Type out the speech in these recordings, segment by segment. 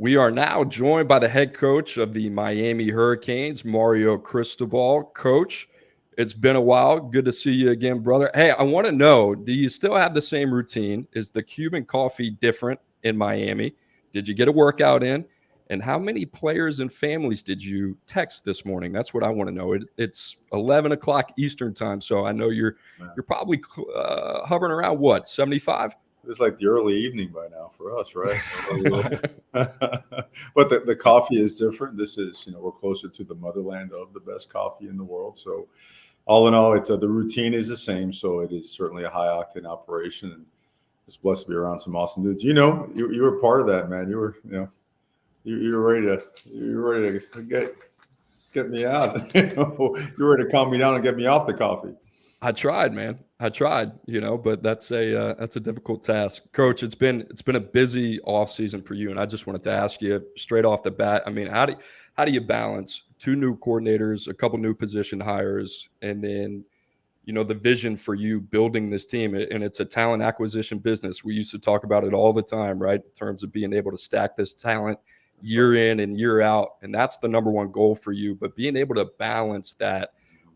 We are now joined by the head coach of the Miami Hurricanes, Mario Cristobal. Coach, it's been a while. Good to see you again, brother. Hey, I want to know, do you still have the same routine? Is the Cuban coffee different in Miami? Did you get a workout in? And how many players and families did you text this morning? That's what I want to know. It's 11 o'clock Eastern time, so I know you're probably hovering around what, 75? It's like the early evening by now for us, right? But the coffee is different. This is, we're closer to the motherland of the best coffee in the world. So all in all, it's the routine is the same. So it is certainly a high octane operation, and it's blessed to be around some awesome dudes. You were part of that, man. You were, you were ready to get me out. You were ready to calm me down and get me off the coffee. I tried, man. I tried, but that's a difficult task. Coach, it's been a busy off season for you, and I just wanted to ask you straight off the bat. I mean, how do you balance two new coordinators, a couple new position hires, and then the vision for you building this team? And it's a talent acquisition business. We used to talk about it all the time, right? In terms of being able to stack this talent year in and year out, and that's the number one goal for you. But being able to balance that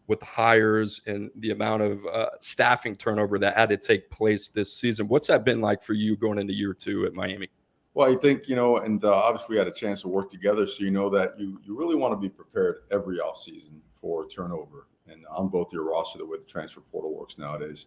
with hires and the amount of staffing turnover that had to take place this season. What's that been like for you going into year two at Miami? Well, I think, and obviously we had a chance to work together. So, that you really want to be prepared every offseason for turnover. And on both your roster, the way the transfer portal works nowadays.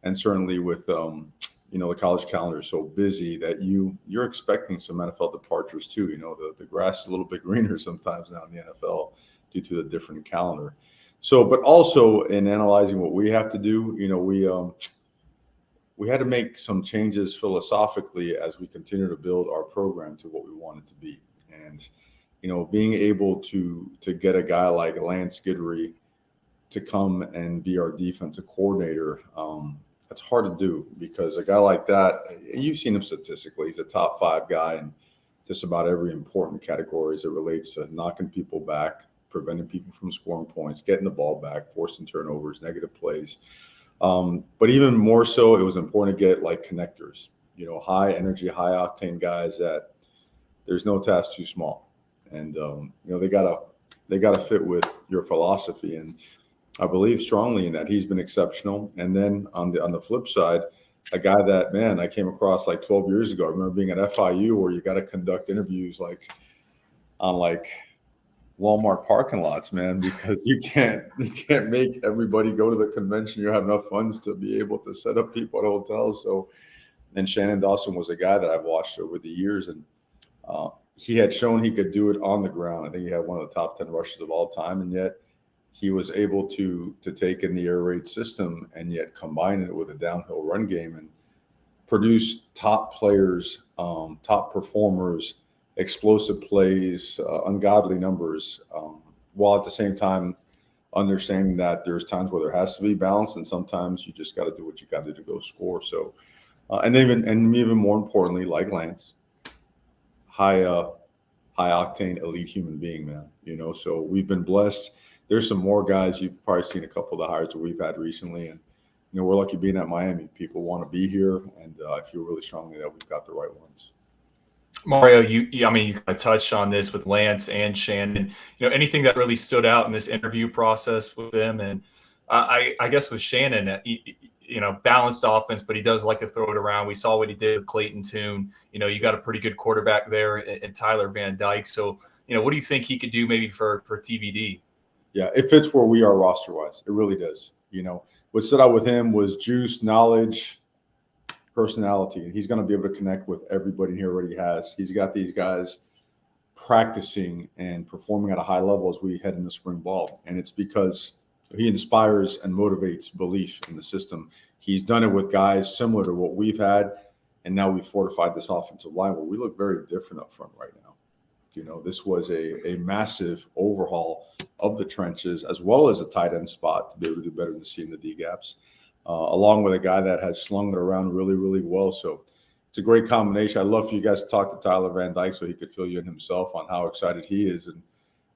And certainly with, the college calendar is so busy that you're expecting some NFL departures too. The grass is a little bit greener sometimes now in the NFL due to the different calendar. So, but also in analyzing what we have to do, we had to make some changes philosophically as we continue to build our program to what we want it to be. And, being able to get a guy like Lance Guidry to come and be our defensive coordinator, that's hard to do because a guy like that, you've seen him statistically, he's a top 5 guy in just about every important category as it relates to knocking people back, preventing people from scoring points, getting the ball back, forcing turnovers, negative plays. But even more so, it was important to get like connectors, high energy, high octane guys that there's no task too small. And, they gotta fit with your philosophy. And I believe strongly in that. He's been exceptional. And then on the flip side, a guy that, man, I came across like 12 years ago. I remember being at FIU where you got to conduct interviews on Walmart parking lots, man, because you can't make everybody go to the convention. You have enough funds to be able to set up people at hotels. So, and Shannon Dawson was a guy that I've watched over the years, and he had shown he could do it on the ground. I think he had one of the top 10 rushes of all time, and yet he was able to take in the air raid system and yet combine it with a downhill run game and produce top players, top performers, explosive plays, ungodly numbers, while at the same time understanding that there's times where there has to be balance and sometimes you just got to do what you got to do to go score. So, and even more importantly, like Lance, high octane elite human being, man. So we've been blessed. There's some more guys. You've probably seen a couple of the hires that we've had recently, and we're lucky being at Miami. People want to be here, and I feel really strongly that we've got the right ones. Mario, you kind of touched on this with Lance and Shannon. Anything that really stood out in this interview process with them, and I guess with Shannon, balanced offense, but he does like to throw it around. We saw what he did with Clayton Tune. You got a pretty good quarterback there in Tyler Van Dyke. So, what do you think he could do maybe for TVD? Yeah, it fits where we are roster-wise. It really does. What stood out with him was juice, knowledge, personality. And he's going to be able to connect with everybody he already has. He's got these guys practicing and performing at a high level as we head into spring ball. And it's because he inspires and motivates belief in the system. He's done it with guys similar to what we've had. And now we've fortified this offensive line where we look very different up front right now. This was a massive overhaul of the trenches as well as a tight end spot to be able to do better than seeing the D gaps, along with a guy that has slung it around really, really well. So it's a great combination. I'd love for you guys to talk to Tyler Van Dyke so he could fill you in himself on how excited he is. And,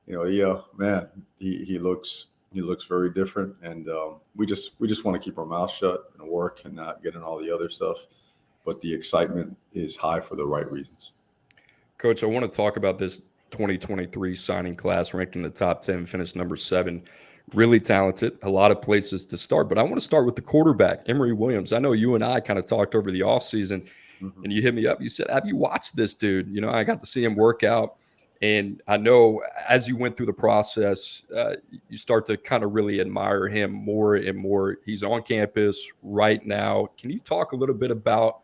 he looks very different. And we just want to keep our mouth shut and work and not get in all the other stuff. But the excitement is high for the right reasons. Coach, I want to talk about this 2023 signing class ranked in the top 10, finished number 7. Really talented, a lot of places to start. But I want to start with the quarterback, Emory Williams. I know you and I kind of talked over the offseason, Mhm. and you hit me up. You said, have you watched this dude? You know, I got to see him work out. And I know as you went through the process, you start to kind of really admire him more and more. He's on campus right now. Can you talk a little bit about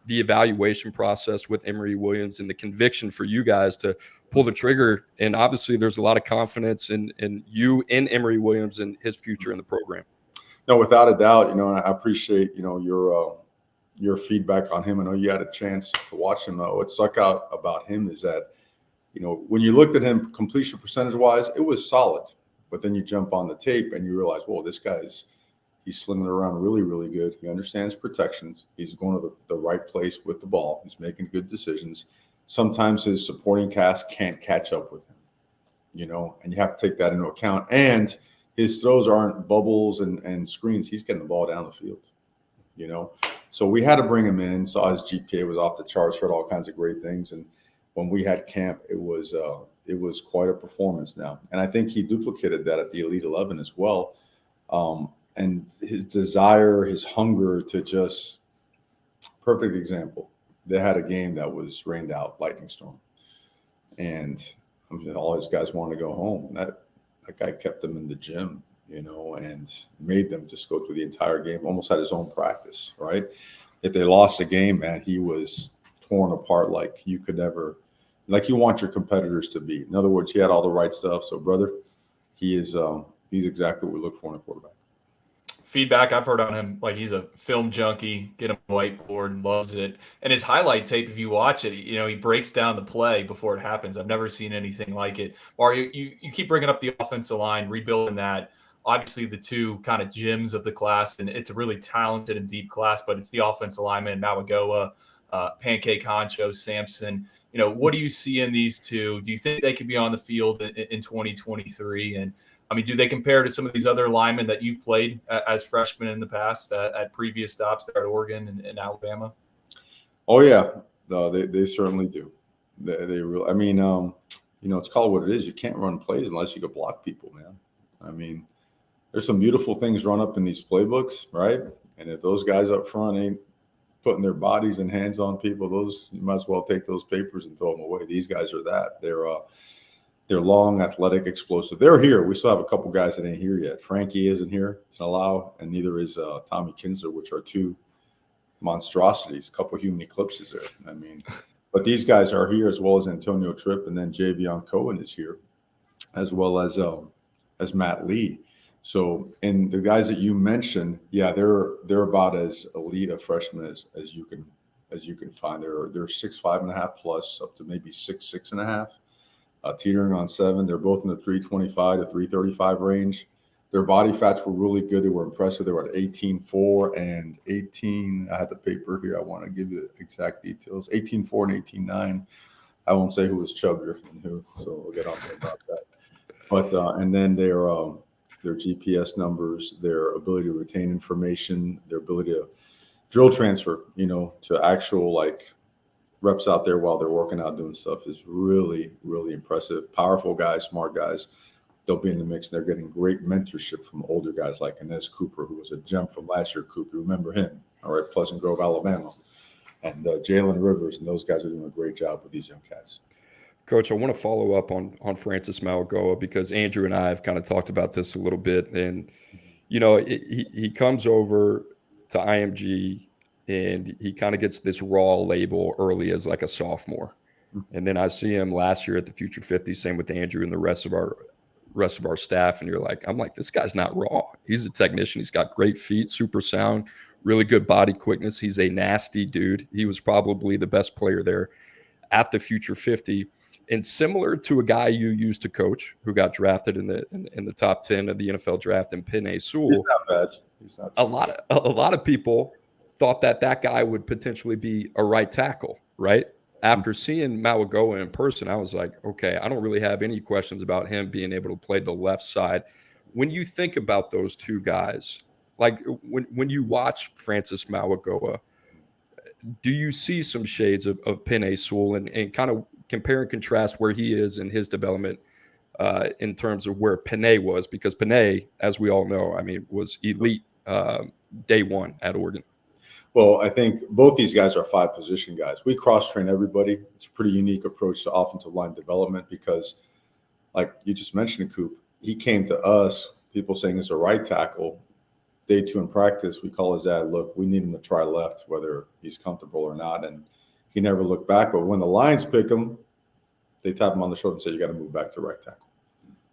the evaluation process with Emory Williams and the conviction for you guys to pull the trigger? And obviously, there's a lot of confidence in you, in Emory Williams, and his future in the program. No, without a doubt, and I appreciate, your feedback on him. I know you had a chance to watch him. What stuck out about him is that, when you looked at him completion percentage wise, it was solid. But then you jump on the tape and you realize, whoa, he's slinging it around really, really good. He understands protections. He's going to the right place with the ball. He's making good decisions. Sometimes his supporting cast can't catch up with him, and you have to take that into account. And his throws aren't bubbles and screens. He's getting the ball down the field, So we had to bring him in, saw his GPA was off the charts, heard all kinds of great things. And when we had camp, it was quite a performance now. And I think he duplicated that at the Elite 11 as well. And his desire, his hunger to just perfect example. They had a game that was rained out, lightning storm. And all his guys wanted to go home. That guy kept them in the gym, and made them just go through the entire game, almost had his own practice, right? If they lost a game, man, he was torn apart like you could never, like you want your competitors to be. In other words, he had all the right stuff. So, brother, he's exactly what we look for in a quarterback. Feedback I've heard on him, like he's a film junkie, get him a whiteboard, loves it. And his highlight tape, if you watch it, he breaks down the play before it happens. I've never seen anything like it. Mario, you keep bringing up the offensive line, rebuilding that. Obviously, the two kind of gems of the class, and it's a really talented and deep class, but it's the offensive lineman, Mawagoa, Pancake Honcho, Sampson. What do you see in these two? Do you think they could be on the field in 2023? And do they compare to some of these other linemen that you've played as freshmen in the past at previous stops there at Oregon and Alabama? Oh yeah, no, they certainly do. They really. It's called what it is. You can't run plays unless you can block people, man. There's some beautiful things run up in these playbooks, right? And if those guys up front ain't putting their bodies and hands on people, you might as well take those papers and throw them away. These guys are that. They're long, athletic, explosive. They're here. We still have a couple guys that ain't here yet. Frankie isn't here to allow, and neither is Tommy Kinsler, which are two monstrosities, a couple human eclipses there. But these guys are here, as well as Antonio Tripp, and then Javion Cohen is here, as well as Matt Lee. So, and the guys that you mentioned, yeah, they're about as elite a freshman as you can find. They're 6'5.5" plus, up to maybe 6'6.5", teetering on 7. They're both in the 325 to 335 range. Their body fats were really good. They were impressive. They were at 18.4 and 18. I had the paper here. I want to give you exact details. 18.4 and 18.9. I won't say who was chubbier than who, so we'll get on there about that. But and then their GPS numbers, their ability to retain information, their ability to drill transfer, to actual reps out there while they're working out doing stuff is really, really impressive. Powerful guys, smart guys. They'll be in the mix. They're getting great mentorship from older guys like Inez Cooper, who was a gem from last year. Cooper, remember him? All right, Pleasant Grove, Alabama. And Jalen Rivers, and those guys are doing a great job with these young cats. Coach, I want to follow up on Francis Mauigoa because Andrew and I have kind of talked about this a little bit. And, he comes over to IMG and he kind of gets this raw label early as like a sophomore. And then I see him last year at the Future 50, same with Andrew and the rest of our staff. And I'm like, this guy's not raw. He's a technician. He's got great feet, super sound, really good body quickness. He's a nasty dude. He was probably the best player there at the Future 50. And similar to a guy you used to coach who got drafted in the top 10 of the NFL draft in Penei Sewell. He's not bad. He's not. A lot of people thought that guy would potentially be a right tackle, right? After seeing Mauigoa in person, I was like, okay, I don't really have any questions about him being able to play the left side. When you think about those two guys, like when you watch Francis Mauigoa, do you see some shades of Penei Sewell and kind of compare and contrast where he is in his development in terms of where Panay was, because Panay, as we all know, I mean, was elite day one at Oregon. Well, I think both these guys are 5-position guys. We cross-train everybody. It's a pretty unique approach to offensive line development because, like you just mentioned, Coop, he came to us, people saying he's a right tackle. Day 2 in practice, we call his dad, look, we need him to try left, whether he's comfortable or not. And he never looked back. But when the Lions pick him, they tap him on the shoulder and say, you got to move back to right tackle.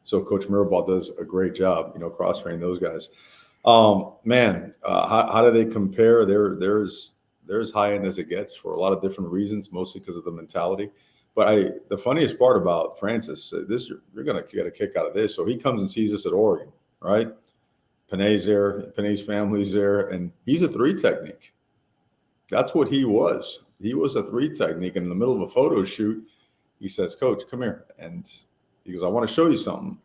So Coach Mirabal does a great job, cross-training those guys. Man, how do they compare? They're as high end as it gets for a lot of different reasons, mostly because of the mentality. But the funniest part about Francis, you're going to get a kick out of this. So he comes and sees us at Oregon, right? Panay's there, Panay's family's there, and he's a 3 technique. That's what he was. He was a 3 technique. And in the middle of a photo shoot, he says, Coach, come here. And he goes, I want to show you something.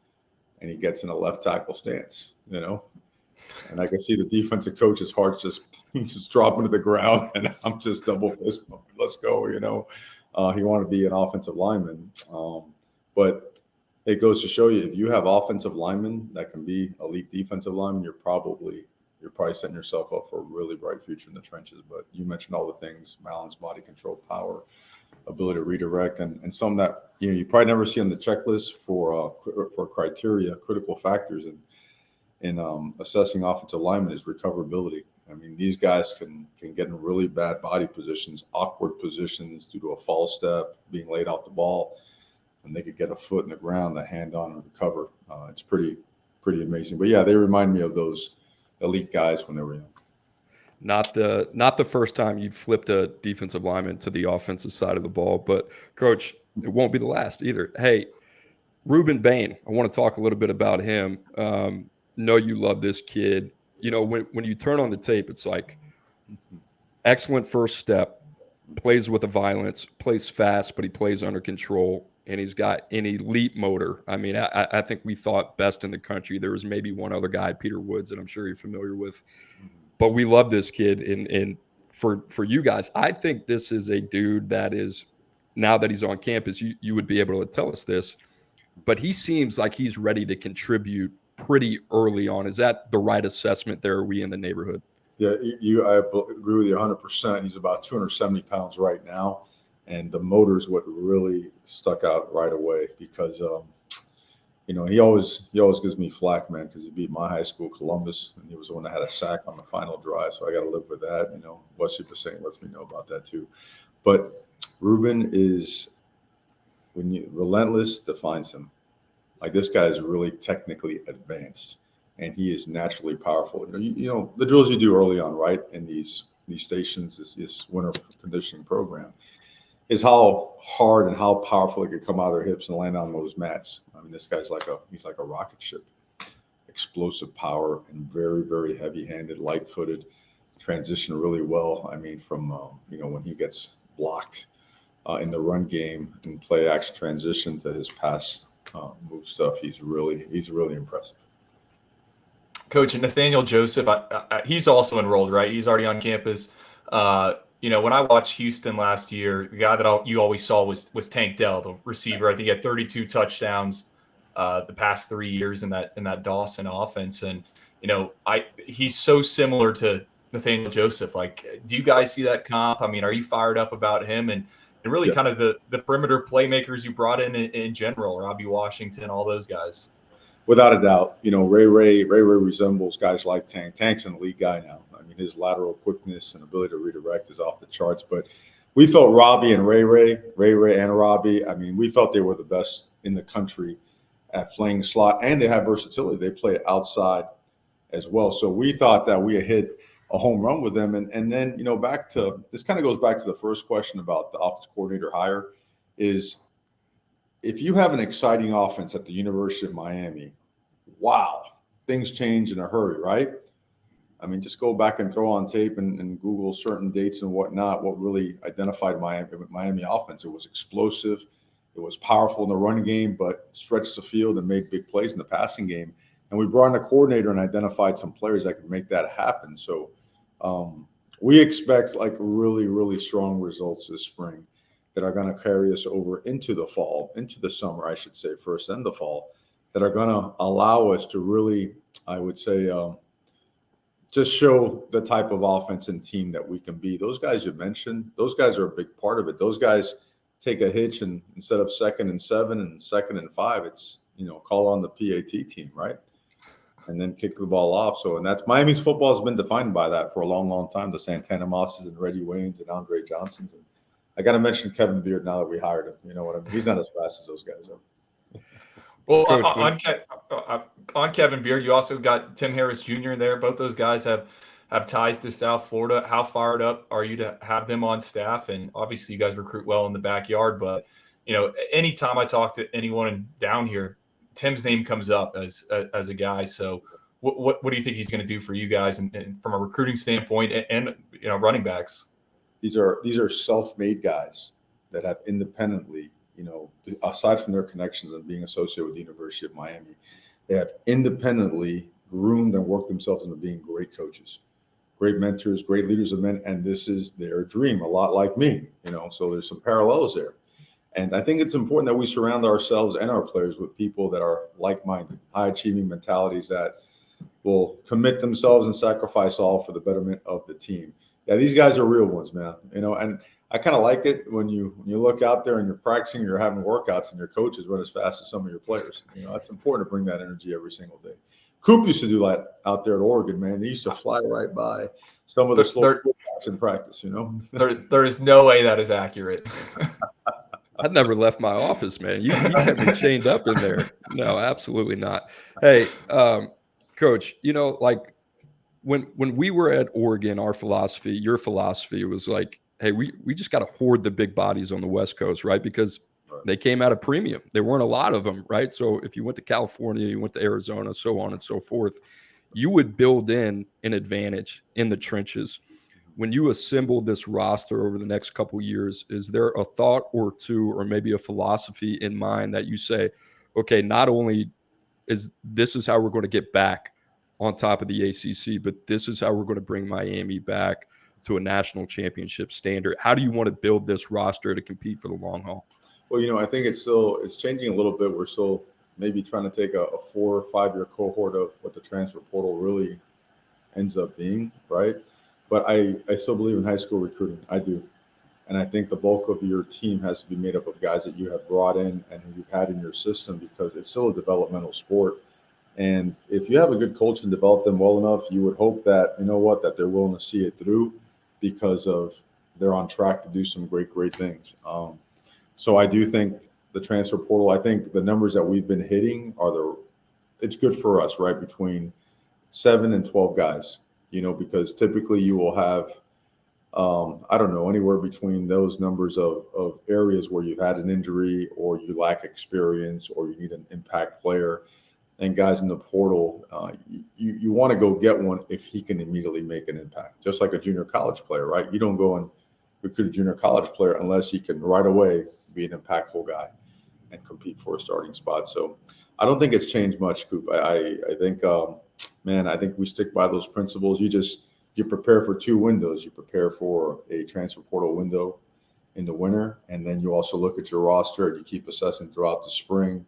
And he gets in a left tackle stance, And I can see the defensive coach's heart just dropping to the ground, and I'm just double fist bumping. Let's go, He wanted to be an offensive lineman. But it goes to show you, if you have offensive linemen that can be elite defensive linemen, you're probably setting yourself up for a really bright future in the trenches. But you mentioned all the things: balance, body control, power, ability to redirect, and some that you probably never see on the checklist for criteria, critical factors in assessing offensive linemen is recoverability. I mean, these guys can get in really bad body positions, awkward positions due to a false step, being laid off the ball, and they could get a foot in the ground, a hand on, and recover. It's pretty amazing. But yeah, they remind me of those elite guys when they were young. Not the first time you flipped a defensive lineman to the offensive side of the ball, but Coach, it won't be the last either. Hey, Reuben Bain, I want to talk a little bit about him. Know you love this kid. When you turn on the tape, it's like excellent first step, plays with a violence, plays fast, but he plays under control, and he's got an elite motor. I mean, I think we thought best in the country. There was maybe one other guy, Peter Woods, that I'm sure you're familiar with. But we love this kid. And for you guys, I think this is a dude that is, now that he's on campus, you would be able to tell us this, but he seems like he's ready to contribute pretty early on. Is that the right assessment there? Are we in the neighborhood? Yeah, I agree with you 100%. He's about 270 pounds right now. And the motor is what really stuck out right away because, he always gives me flack, man, because he beat my high school, Columbus, and he was the one that had a sack on the final drive. So I got to live with that. Wesley Passaic lets me know about that too. But Reuben is, relentless defines him. Like, this guy is really technically advanced, and he is naturally powerful. The drills you do early on, right, in these stations, this winter conditioning program, is how hard and how powerful it could come out of their hips and land on those mats. I mean, this guy's like a rocket ship. Explosive power and very, very heavy-handed, light-footed, transition really well. I mean, from when he gets blocked in the run game and play action transition to his pass move stuff, he's really impressive. Coach, and Nathaniel Joseph, he's also enrolled, right? He's already on campus. When I watched Houston last year, the guy that you always saw was Tank Dell, the receiver. I think he had 32 touchdowns the past 3 years in that Dawson offense. And, he's so similar to Nathaniel Joseph. Like, do you guys see that comp? I mean, are you fired up about him? And really kind of the perimeter playmakers you brought in general, Robbie Washington, all those guys. Without a doubt, Ray resembles guys like Tank. Tank's an elite guy now. I mean, his lateral quickness and ability to redirect is off the charts. But we felt Robbie and Ray and Robbie, I mean, we felt they were the best in the country at playing slot, and they have versatility. They play outside as well. So we thought that we had hit a home run with them. And then, back to – this kind of goes back to the first question about the offensive coordinator hire is if you have an exciting offense at the University of Miami, wow, things change in a hurry, right? I mean, just go back and throw on tape and Google certain dates and whatnot, what really identified Miami offense. It was explosive. It was powerful in the run game, but stretched the field and made big plays in the passing game. And we brought in a coordinator and identified some players that could make that happen. So we expect like really, really strong results this spring that are going to carry us over into the fall, into the summer, I should say, first and the fall, that are going to allow us to really, I would say, just show the type of offense and team that we can be. Those guys you mentioned, those guys are a big part of it. Those guys take a hitch, and instead of 2nd and 7 and 2nd and 5, it's, call on the PAT team, right? And then kick the ball off. So, and that's Miami's football has been defined by that for a long, long time. The Santana Mosses and Reggie Waynes and Andre Johnsons. And I got to mention Kevin Beard now that we hired him. You know what I mean? He's not as fast as those guys are. Well, Coach, on Kevin Beard, you also got Tim Harris Jr. there. Both those guys have ties to South Florida. How fired up are you to have them on staff? And obviously, you guys recruit well in the backyard. But anytime I talk to anyone down here, Tim's name comes up as a guy. So, what do you think he's going to do for you guys, and from a recruiting standpoint, and running backs? These are self-made guys that have independently, aside from their connections and being associated with the University of Miami, they have independently groomed and worked themselves into being great coaches, great mentors, great leaders of men. And this is their dream, a lot like me, so there's some parallels there. And I think it's important that we surround ourselves and our players with people that are like-minded, high-achieving mentalities that will commit themselves and sacrifice all for the betterment of the team. Yeah, these guys are real ones, man. And I kind of like it when you look out there and you're practicing, you're having workouts, and your coaches run as fast as some of your players. It's important to bring that energy every single day. Coop used to do that out there at Oregon, man. He used to fly right by some of the slow workouts in practice. There is no way that is accurate. I'd never left my office, man. You kept me chained up in there. No, absolutely not. Hey, Coach, like when we were at Oregon, our philosophy, your philosophy was like, hey, we just got to hoard the big bodies on the West Coast, right? Because they came out of premium. There weren't a lot of them, right? So if you went to California, you went to Arizona, so on and so forth, you would build in an advantage in the trenches. When you assemble this roster over the next couple of years, is there a thought or two, or maybe a philosophy in mind that you say, okay, not only is how we're going to get back on top of the ACC, but this is how we're going to bring Miami back to a national championship standard? How do you want to build this roster to compete for the long haul? Well, I think it's changing a little bit. We're still maybe trying to take a 4 or 5 year cohort of what the transfer portal really ends up being, right? But I still believe in high school recruiting. I do. And I think the bulk of your team has to be made up of guys that you have brought in and who you've had in your system, because it's still a developmental sport. And if you have a good coach and develop them well enough, you would hope that, that they're willing to see it through, because they're on track to do some great, great things. So I do think the transfer portal, I think the numbers that we've been hitting it's good for us, right? Between 7 and 12 guys. Because typically you will have, anywhere between those numbers of areas where you've had an injury, or you lack experience, or you need an impact player, and guys in the portal, you want to go get one if he can immediately make an impact, just like a junior college player, right? You don't go and recruit a junior college player unless he can right away be an impactful guy and compete for a starting spot. So I don't think it's changed much, Coop. I think I think we stick by those principles. You prepare for 2 windows. You prepare for a transfer portal window in the winter, and then you also look at your roster and you keep assessing throughout the spring.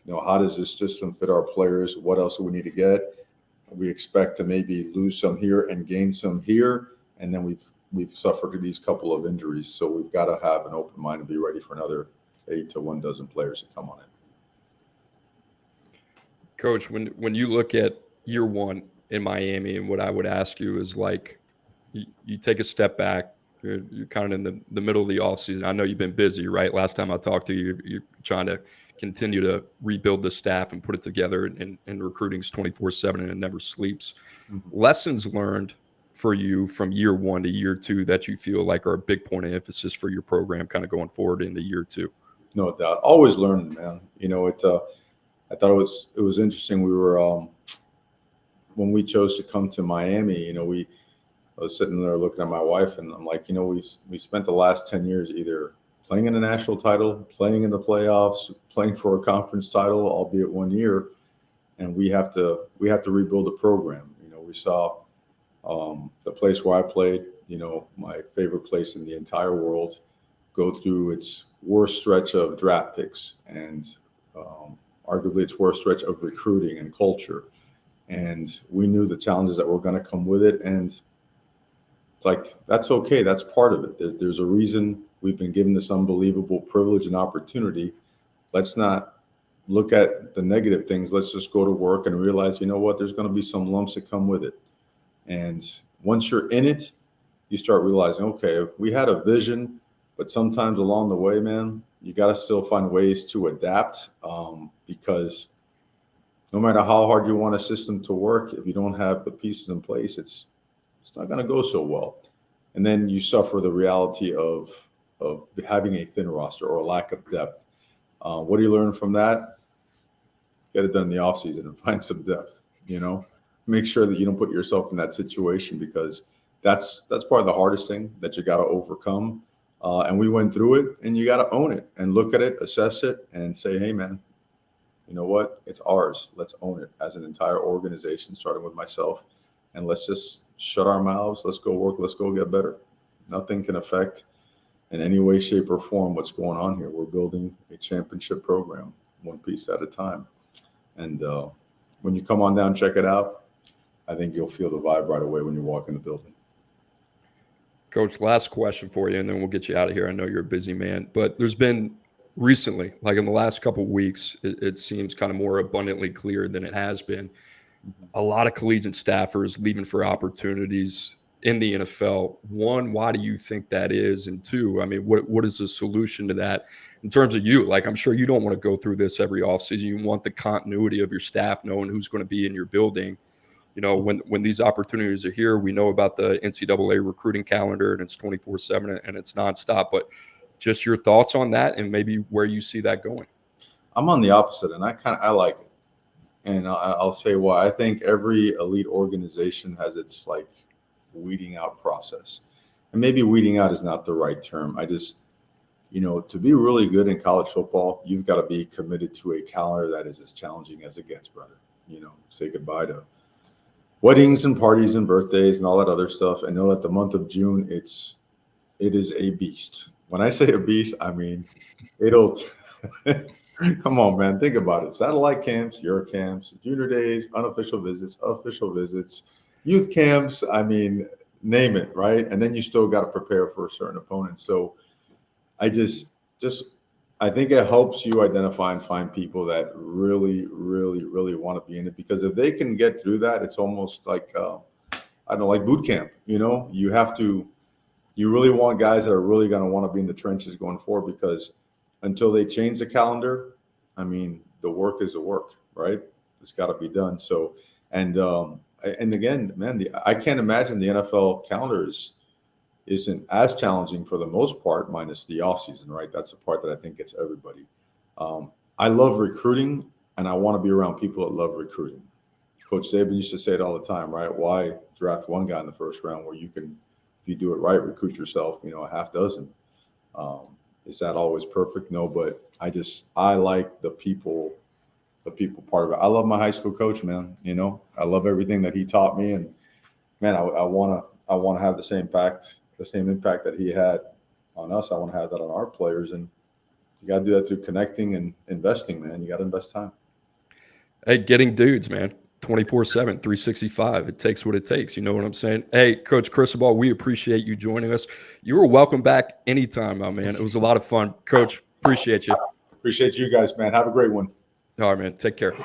How does this system fit our players? What else do we need to get? We expect to maybe lose some here and gain some here, and then we've suffered these couple of injuries, so we've got to have an open mind and be ready for another 8 to 12 players to come on in. Coach, when you look at year one in Miami, and what I would ask you is, like, you take a step back, you're kind of in the middle of the offseason. I know you've been busy, right? Last time I talked to you, you're trying to continue to rebuild the staff and put it together, and recruiting's 24/7 and it never sleeps. Mm-hmm. Lessons learned for you from year 1 to year 2 that you feel like are a big point of emphasis for your program kind of going forward into year 2? No doubt. Always learning, man. I thought it was interesting. We were when we chose to come to Miami, I was sitting there looking at my wife, and I'm like, we spent the last 10 years either playing in a national title, playing in the playoffs, playing for a conference title, albeit 1 year, and we have to rebuild the program. We saw the place where I played, my favorite place in the entire world, go through its worst stretch of draft picks and arguably its worst stretch of recruiting and culture. And we knew the challenges that were going to come with it. And it's like, that's okay. That's part of it. There's a reason we've been given this unbelievable privilege and opportunity. Let's not look at the negative things. Let's just go to work and realize, you know what, there's going to be some lumps that come with it. And once you're in it, you start realizing, okay, we had a vision, but sometimes along the way, man, you got to still find ways to adapt because no matter how hard you want a system to work, if you don't have the pieces in place, it's not going to go so well. And then you suffer the reality of having a thin roster or a lack of depth. What do you learn from that? Get it done in the offseason and find some depth, make sure that you don't put yourself in that situation, because that's probably the hardest thing that you got to overcome. And we went through it, and you got to own it and look at it, assess it, and say, hey, man, you know what? It's ours. Let's own it as an entire organization, starting with myself. And let's just shut our mouths. Let's go work. Let's go get better. Nothing can affect in any way, shape, or form what's going on here. We're building a championship program, one piece at a time. And when you come on down, check it out, I think you'll feel the vibe right away when you walk in the building. Coach, last question for you, and then we'll get you out of here. I know you're a busy man, but there's been recently, like in the last couple of weeks, it seems kind of more abundantly clear than it has been. A lot of collegiate staffers leaving for opportunities in the NFL. One, why do you think that is? And two, I mean, what is the solution to that in terms of you? Like, I'm sure you don't want to go through this every offseason. You want the continuity of your staff, knowing who's going to be in your building. When these opportunities are here, we know about the NCAA recruiting calendar, and it's 24/7 and it's nonstop. But just your thoughts on that and maybe where you see that going. I'm on the opposite, and I like it. And I'll say why. I think every elite organization has its like weeding out process. And maybe weeding out is not the right term. I just, to be really good in college football, you've got to be committed to a calendar that is as challenging as it gets, brother. Say goodbye to weddings and parties and birthdays and all that other stuff, and know that the month of June, it is a beast. When I say a beast, I mean it'll come on, man, think about it. Satellite camps, your camps, junior days, unofficial visits, official visits, youth camps, I mean, name it, right? And then you still got to prepare for a certain opponent. So I I think it helps you identify and find people that really, really, really want to be in it, because if they can get through that, it's almost like, like boot camp. You really want guys that are really going to want to be in the trenches going forward, because until they change the calendar, I mean, the work is the work, right? It's got to be done. So, and again, man, I can't imagine the NFL calendar isn't as challenging for the most part, minus the offseason, right? That's the part that I think gets everybody. I love recruiting, and I want to be around people that love recruiting. Coach Saban used to say it all the time, right? Why draft one guy in the first round where you can, if you do it right, recruit yourself, a half dozen. Is that always perfect? No, but I like the people part of it. I love my high school coach, man. I love everything that he taught me, and man, I want to have the same impact that he had on us. I want to have that on our players, and you got to do that through connecting and investing, man. You got to invest time. Hey, getting dudes, man. 24/7, 365. It takes what it takes. You know what I'm saying? Hey, Coach Cristobal, we appreciate you joining us. You are welcome back anytime, my man. It was a lot of fun. Coach, appreciate you. Appreciate you guys, man. Have a great one. All right, man. Take care.